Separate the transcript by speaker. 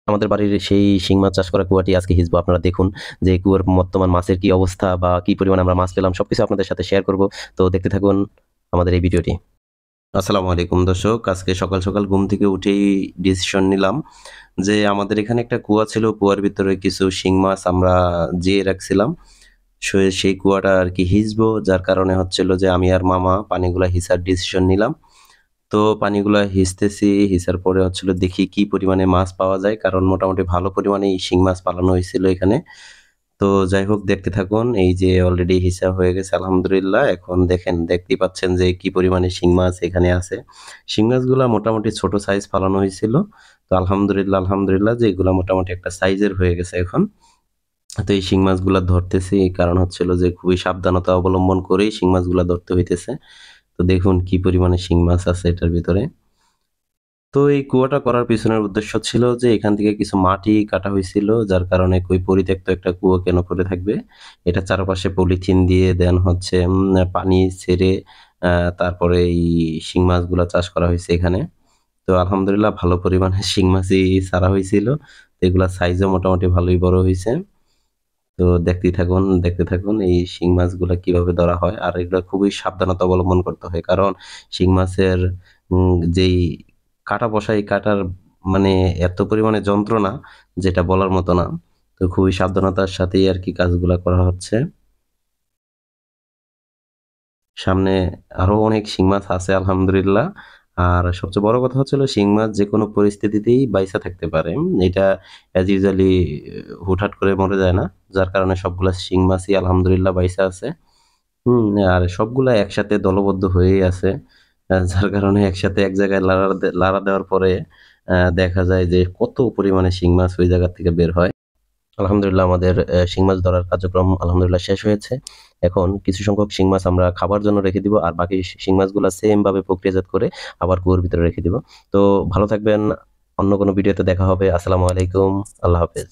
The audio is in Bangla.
Speaker 1: আমাদের বাড়ির সেই শিং মাছ চাষ করা কুয়াটি আজকে হিসবো। আপনারা দেখুন যে কুয়ার বর্তমান মাছের কি অবস্থা বা কি পরিমাণ আমরা মাছ পেলাম সবকিছু আপনাদের সাথে শেয়ার করব। তো দেখতে থাকুন আমাদের এই ভিডিওটি। আসসালামু আলাইকুম দর্শক, আজকে সকাল সকাল ঘুম থেকে উঠেই ডিসিশন নিলাম যে আমাদের এখানে একটা কুয়া ছিল, কুয়ার ভিতরে কিছু শিং মাছ আমরা জিয়ে রাখছিলাম। সেই কুয়াটা আর কি হিসবো, যার কারণে হচ্ছিল যে আমি আর মামা পানিগুলা হিসার ডিসিশন নিলাম। তো পানিগুলা হিসতেছি, হিসার পরে হচ্ছিল দেখি কি পরিমাণে মাছ পাওয়া যায়, কারণ মোটামুটি ভালো পরিমাণেই শিং মাছ পালানো হয়েছিল এখানে। তো যাই হোক, দেখতে থাকুন। এই যে অলরেডি হিসাব হয়ে গেছে আলহামদুলিল্লাহ। এখন দেখেন, দেখতেই পাচ্ছেন যে কি পরিমাণে শিং মাছ এখানে আছে। শিং মাছগুলা মোটামুটি ছোট সাইজ ফালানো হয়েছিল। তো আলহামদুলিল্লাহ আলহামদুলিল্লাহ যে এগুলা মোটামুটি একটা সাইজের হয়ে গেছে এখন। তো এই শিং মাছগুলা ধরতেছি, কারণ হচ্ছিল যে খুবই সাবধানতা অবলম্বন করেই শিং মাছগুলা ধরতে হইতেছে। তো দেখুন কি পরিমাণে শিং মাছ আছে এটার ভিতরে। তো এই কুয়াটা করার পিছনের উদ্দেশ্য ছিল যে এখান থেকে কিছু মাটি কাটা হয়েছিল, যার কারণে কই পরিত্যক্ত একটা কুয়ো কেন পড়ে থাকবে, এটা চারপাশে পলিথিন দিয়ে দেন হচ্ছে পানি ছেড়ে তারপরে এই শিং মাছগুলা চাষ করা হয়েছে এখানে। তো আলহামদুলিল্লাহ ভালো পরিমাণে শিং মাছই ছাড়া হয়েছিল। তো এগুলা সাইজও মোটামুটি ভালোই বড় হয়েছে। তো দেখতে থাকুন এই শিং মাছগুলা কিভাবে ধরা হয়। আর এগুলা খুবই সাবধানতা অবলম্বন করতে হয়, কারণ শিং মাছের যেই কাটা বসা, এই কাটার মানে এত পরিমাণে যন্ত্রণা যেটা বলার মতো না। তো খুবই সাবধানতার সাথেই আর কি কাজগুলা করা হচ্ছে। সামনে আরো অনেক শিং মাছ আছে আলহামদুলিল্লাহ। আর সবচেয়ে বড় কথা হচ্ছিল শিং মাছ যে কোনো পরিস্থিতিতেই বাইসা থাকতে পারে। এটা অ্যাজ ইউজুয়ালি হুটহাট করে মরে যায় না, যার কারণে সবগুলা শিং মাছই আলহামদুলিল্লাহ বাইসা আছে। আর সবগুলা একসাথে দলবদ্ধ হয়েই আছে। যার কারণে একসাথে এক জায়গায় লাড়া দেওয়ার পরে দেখা যায় যে কত পরিমাণে শিং মাছ ওই জায়গা থেকে বের হয়। আলহামদুলিল্লাহ আমাদের শিং মাছ ধরার কার্যক্রম আলহামদুলিল্লাহ শেষ হয়েছে। এখন কিছু সংখ্যক শিং মাছ আমরা খাবার জন্য রেখে দিব, আর বাকি শিং মাছগুলা সেম ভাবে প্রক্রিয়াজাত করে আবার কুয়োর ভিতরে রেখে দিব। তো ভালো থাকবেন, অন্য কোনো ভিডিওতে দেখা হবে। আসসালামু আলাইকুম, আল্লাহ হাফেজ।